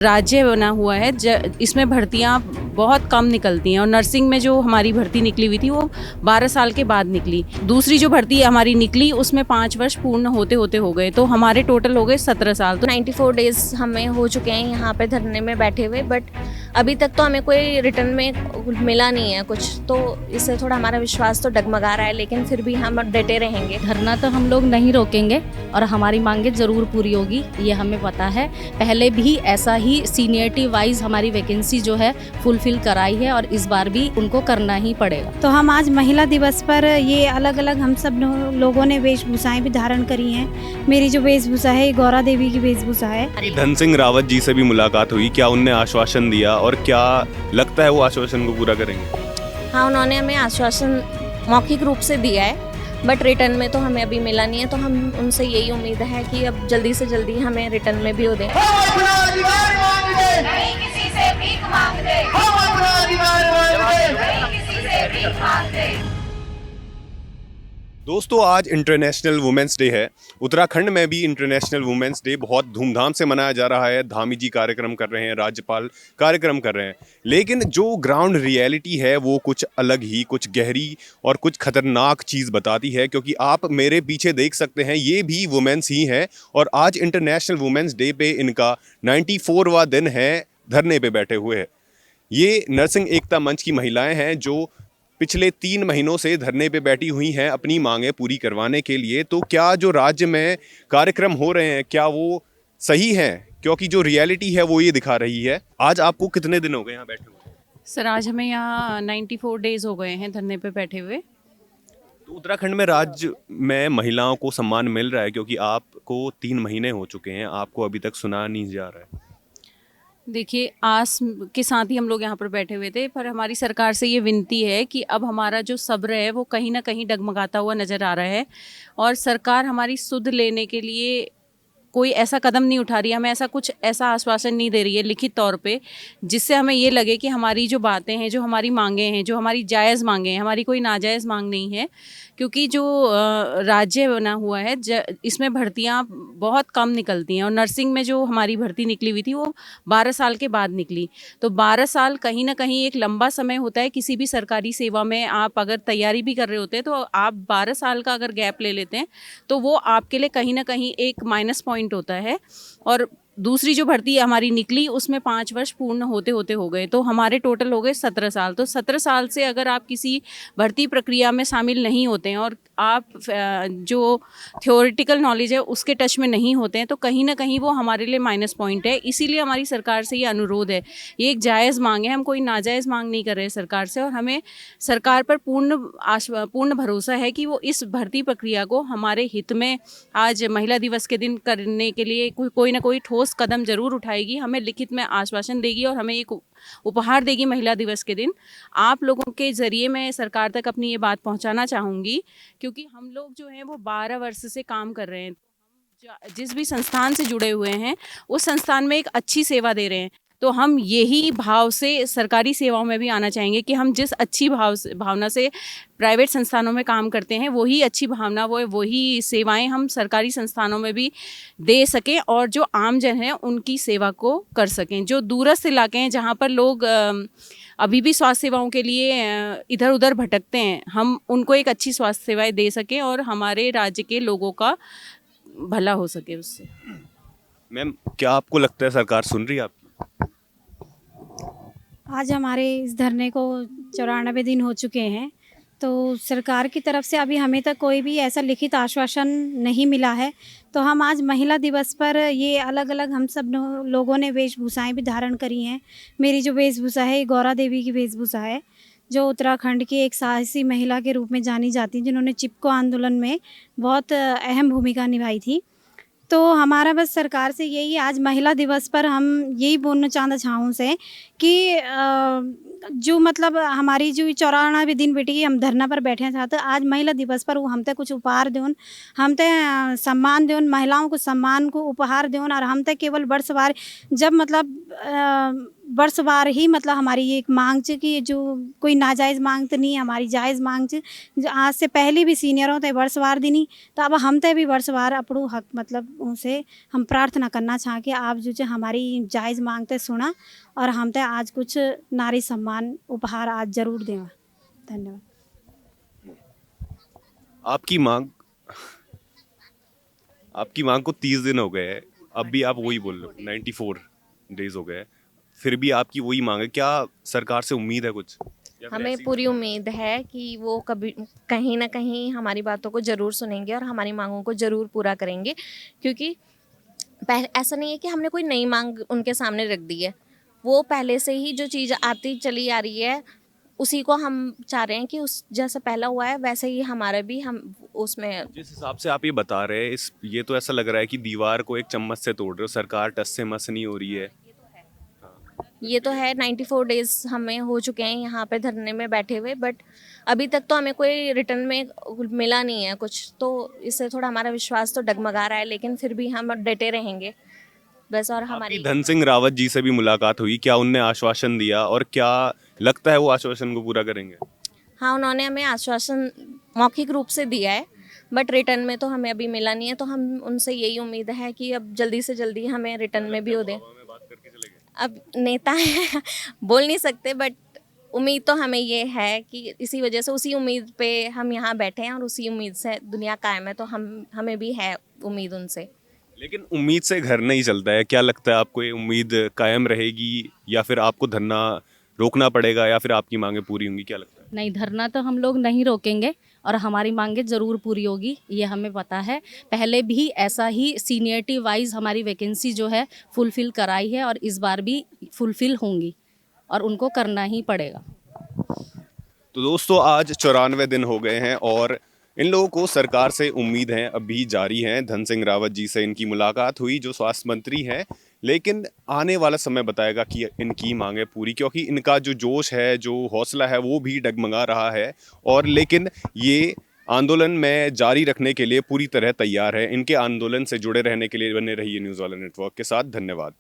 राज्य बना हुआ है इसमें भर्तियां बहुत कम निकलती हैं और नर्सिंग में जो हमारी भर्ती निकली हुई थी वो 12 साल के बाद निकली। दूसरी जो भर्ती हमारी निकली उसमें 5 वर्ष पूर्ण होते होते हो गए, तो हमारे टोटल हो गए 17 साल। तो 94 डेज हमें हो चुके हैं यहाँ पे धरने में बैठे हुए, बट अभी तक तो हमें कोई रिटर्न में मिला नहीं है कुछ, तो इससे थोड़ा हमारा विश्वास तो डगमगा रहा है, लेकिन फिर भी हम डटे रहेंगे। धरना तो हम लोग नहीं रोकेंगे और हमारी मांगे ज़रूर पूरी होगी, ये हमें पता है। पहले भी ऐसा ही सीनियरिटी वाइज हमारी वैकेंसी जो है फुलफिल कराई है और इस बार भी उनको करना ही पड़ेगा। तो हम आज महिला दिवस पर ये अलग अलग हम सब लोगों ने वेशभूषाएं भी धारण करी हैं। मेरी जो वेशभूषा है गौरा देवी की वेशभूषा है। धन सिंह रावत जी से भी मुलाकात हुई, क्या उनने आश्वासन दिया और क्या लगता है वो आश्वासन को पूरा करेंगे? हाँ, उन्होंने हमें आश्वासन मौखिक रूप से दिया है, बट रिटर्न में तो हमें अभी मिला नहीं है, तो हम उनसे यही उम्मीद है कि अब जल्दी से जल्दी हमें रिटर्न में भी हो दें। नहीं किसी से भीख मांगते, नहीं किसी से भीख मांगते। दोस्तों, आज इंटरनेशनल वुमेंस डे है। उत्तराखंड में भी इंटरनेशनल वुमेंस डे बहुत धूमधाम से मनाया जा रहा है। धामी जी कार्यक्रम कर रहे हैं, राज्यपाल कार्यक्रम कर रहे हैं, लेकिन जो ग्राउंड रियलिटी है वो कुछ अलग ही, कुछ गहरी और कुछ खतरनाक चीज़ बताती है। क्योंकि आप मेरे पीछे देख सकते हैं, ये भी वुमेंस ही हैं और आज इंटरनेशनल वुमेंस डे पे इनका 94वां दिन है, धरने पे बैठे हुए हैं। ये नर्सिंग एकता मंच की महिलाएं हैं जो पिछले 3 महीनों से धरने पे बैठी हुई हैं अपनी मांगें पूरी करवाने के लिए। तो क्या जो राज्य में कार्यक्रम हो रहे हैं क्या वो सही हैं? क्योंकि जो रियलिटी है वो ये दिखा रही है। आज आपको कितने दिन हो गए यहाँ बैठे हुए? सर, आज हमें यहाँ 94 डेज हो गए हैं धरने पे बैठे हुए। तो उत्तराखंड में राज्य में महिलाओं को सम्मान मिल रहा है? क्योंकि आपको 3 महीने हो चुके हैं, आपको अभी तक सुना नहीं जा रहा है। देखिए, आस के साथ ही हम लोग यहाँ पर बैठे हुए थे, पर हमारी सरकार से ये विनती है कि अब हमारा जो सब्र है वो कहीं ना कहीं डगमगाता हुआ नज़र आ रहा है और सरकार हमारी सुध लेने के लिए कोई ऐसा कदम नहीं उठा रही है, हमें ऐसा आश्वासन नहीं दे रही है लिखित तौर पे, जिससे हमें ये लगे कि हमारी जो बातें हैं, जो हमारी मांगे हैं, जो हमारी जायज़ मांगे हैं, हमारी कोई नाजायज़ मांग नहीं है। क्योंकि जो राज्य बना हुआ है इसमें भर्तियां बहुत कम निकलती हैं और नर्सिंग में जो हमारी भर्ती निकली हुई थी वो 12 साल के बाद निकली। तो 12 साल कहीं ना कहीं एक लंबा समय होता है। किसी भी सरकारी सेवा में आप अगर तैयारी भी कर रहे होते हैं तो आप 12 साल का अगर गैप ले लेते हैं तो वो आपके लिए कहीं ना कहीं एक माइनस पॉइंट होता है। और दूसरी जो भर्ती हमारी निकली उसमें 5 वर्ष पूर्ण होते होते हो गए, तो हमारे टोटल हो गए 17 साल। तो 17 साल से अगर आप किसी भर्ती प्रक्रिया में शामिल नहीं होते हैं और आप जो थ्योरेटिकल नॉलेज है उसके टच में नहीं होते हैं तो कहीं ना कहीं वो हमारे लिए माइनस पॉइंट है। इसीलिए हमारी सरकार से ये अनुरोध है, ये एक जायज़ मांग है, हम कोई नाजायज़ मांग नहीं कर रहे हैं सरकार से। और हमें सरकार पर पूर्ण भरोसा है कि वो इस भर्ती प्रक्रिया को हमारे हित में आज महिला दिवस के दिन करने के लिए कोई ना कोई ठोस कदम जरूर उठाएगी, हमें लिखित में आश्वासन देगी और हमें एक उपहार देगी महिला दिवस के दिन। आप लोगों के ज़रिए मैं सरकार तक अपनी ये बात पहुंचाना चाहूँगी, क्योंकि हम लोग जो हैं वो 12 वर्ष से काम कर रहे हैं। हम जिस भी संस्थान से जुड़े हुए हैं उस संस्थान में एक अच्छी सेवा दे रहे हैं, तो हम यही भाव से सरकारी सेवाओं में भी आना चाहेंगे कि हम जिस अच्छी भावना से प्राइवेट संस्थानों में काम करते हैं वही अच्छी भावना वही सेवाएं हम सरकारी संस्थानों में भी दे सकें और जो आम जन हैं उनकी सेवा को कर सकें। जो दूरस्थ इलाके हैं जहाँ पर लोग अभी भी स्वास्थ्य सेवाओं के लिए इधर उधर भटकते हैं, हम उनको एक अच्छी स्वास्थ्य सेवाएं दे सकें और हमारे राज्य के लोगों का भला हो सके उससे। मैम, क्या आपको लगता है सरकार सुन रही है आपकी? आज हमारे इस धरने को 94 दिन हो चुके हैं, तो सरकार की तरफ से अभी हमें तक कोई भी ऐसा लिखित आश्वासन नहीं मिला है। तो हम आज महिला दिवस पर ये अलग अलग हम सब लोगों ने वेशभूषाएं भी धारण करी हैं। मेरी जो वेशभूषा है गौरा देवी की वेशभूषा है, जो उत्तराखंड की एक साहसी महिला के रूप में जानी जाती हैं, जिन्होंने चिपको आंदोलन में बहुत अहम भूमिका निभाई थी। तो हमारा बस सरकार से यही आज महिला दिवस पर हम यही बोलना चाहते छाऊँ से कि जो मतलब हमारी जो 94 दिन बेटी हम धरना पर बैठे हैं तो आज महिला दिवस पर वो हम तक कुछ उपहार देन, हम तक सम्मान देन, महिलाओं को सम्मान को उपहार देन, और हम तक केवल वर्षवार जब मतलब वर्षवार ही मतलब हमारी ये एक मांग च कि जो कोई नाजायज़ मांग तो नहीं, हमारी जायज़ मांग च जो आज से पहले भी सीनियरों ते वर्षवार दिनी, तो अब हम ते भी वर्षवार अपड़ो हक मतलब उनसे हम प्रार्थना करना चाह कि आप जो हमारी जायज़ मांग ते सुना और हम ते आज कुछ नारी सम्मान उपहार आज जरूर दें। धन्यवाद। आपकी मांग को 30 दिन हो गए हैं, अब भी आप वही बोल रहे हो, 94 डेज हो गए, फिर भी आपकी वही मांग है। क्या सरकार से उम्मीद है कुछ, या फिर हमें ऐसी- पूरी उम्मीद है कि वो कभी कहीं ना कहीं हमारी बातों को ज़रूर सुनेंगे और हमारी मांगों को ज़रूर पूरा करेंगे, क्योंकि ऐसा नहीं है कि हमने कोई नई मांग उनके सामने रख दी है। वो पहले से ही जो चीज़ आती चली आ रही है उसी को हम चाह रहे हैं कि उस जैसा पहला हुआ है वैसे ही हमारा भी हम उसमें। जिस हिसाब से आप ये बता रहे हैं, ये तो ऐसा लग रहा है कि दीवार को एक चम्मच से तोड़ रहे हो, सरकार टस से मस नहीं हो रही है। ये तो है 94 डेज हमें हो चुके हैं यहाँ पे धरने में बैठे हुए, बट अभी तक तो हमें कोई रिटर्न में मिला नहीं है कुछ, तो इससे थोड़ा हमारा विश्वास तो डगमगा रहा है, लेकिन फिर भी हम डटे रहेंगे बस। और आपकी हमारी धन सिंह रावत जी से भी मुलाकात हुई, क्या उनने आश्वासन दिया और क्या लगता है वो आश्वासन को पूरा करेंगे? हाँ, उन्होंने हमें आश्वासन मौखिक रूप से दिया है, बट रिटर्न में तो हमें अभी मिला नहीं है, तो हम उनसे यही उम्मीद है कि अब जल्दी से जल्दी हमें रिटर्न में भी हो दें। अब नेता है बोल नहीं सकते, बट उम्मीद तो हमें ये है कि इसी वजह से उसी उम्मीद पे हम यहाँ बैठे हैं और उसी उम्मीद से दुनिया कायम है, तो हमें भी है उम्मीद उनसे। लेकिन उम्मीद से घर नहीं चलता है, क्या लगता है आपको, ये उम्मीद कायम रहेगी या फिर आपको धरना रोकना पड़ेगा या फिर आपकी मांगें पूरी होंगी, क्या लगता है? नहीं, धरना तो हम लोग नहीं रोकेंगे और हमारी मांगें ज़रूर पूरी होगी, ये हमें पता है। पहले भी ऐसा ही सीनियरिटी वाइज हमारी वैकेंसी जो है फुलफ़िल कराई है और इस बार भी फुलफ़िल होंगी और उनको करना ही पड़ेगा। तो दोस्तों, आज 94 दिन हो गए हैं और इन लोगों को सरकार से उम्मीद है अभी जारी हैं। धन सिंह रावत जी से इनकी मुलाकात हुई, जो स्वास्थ्य मंत्री हैं, लेकिन आने वाला समय बताएगा कि इनकी मांगें पूरी, क्योंकि इनका जो जोश है, जो हौसला है, वो भी डगमगा रहा है। और लेकिन ये आंदोलन में जारी रखने के लिए पूरी तरह तैयार है। इनके आंदोलन से जुड़े रहने के लिए बने रहिए न्यूज़ वाला नेटवर्क के साथ। धन्यवाद।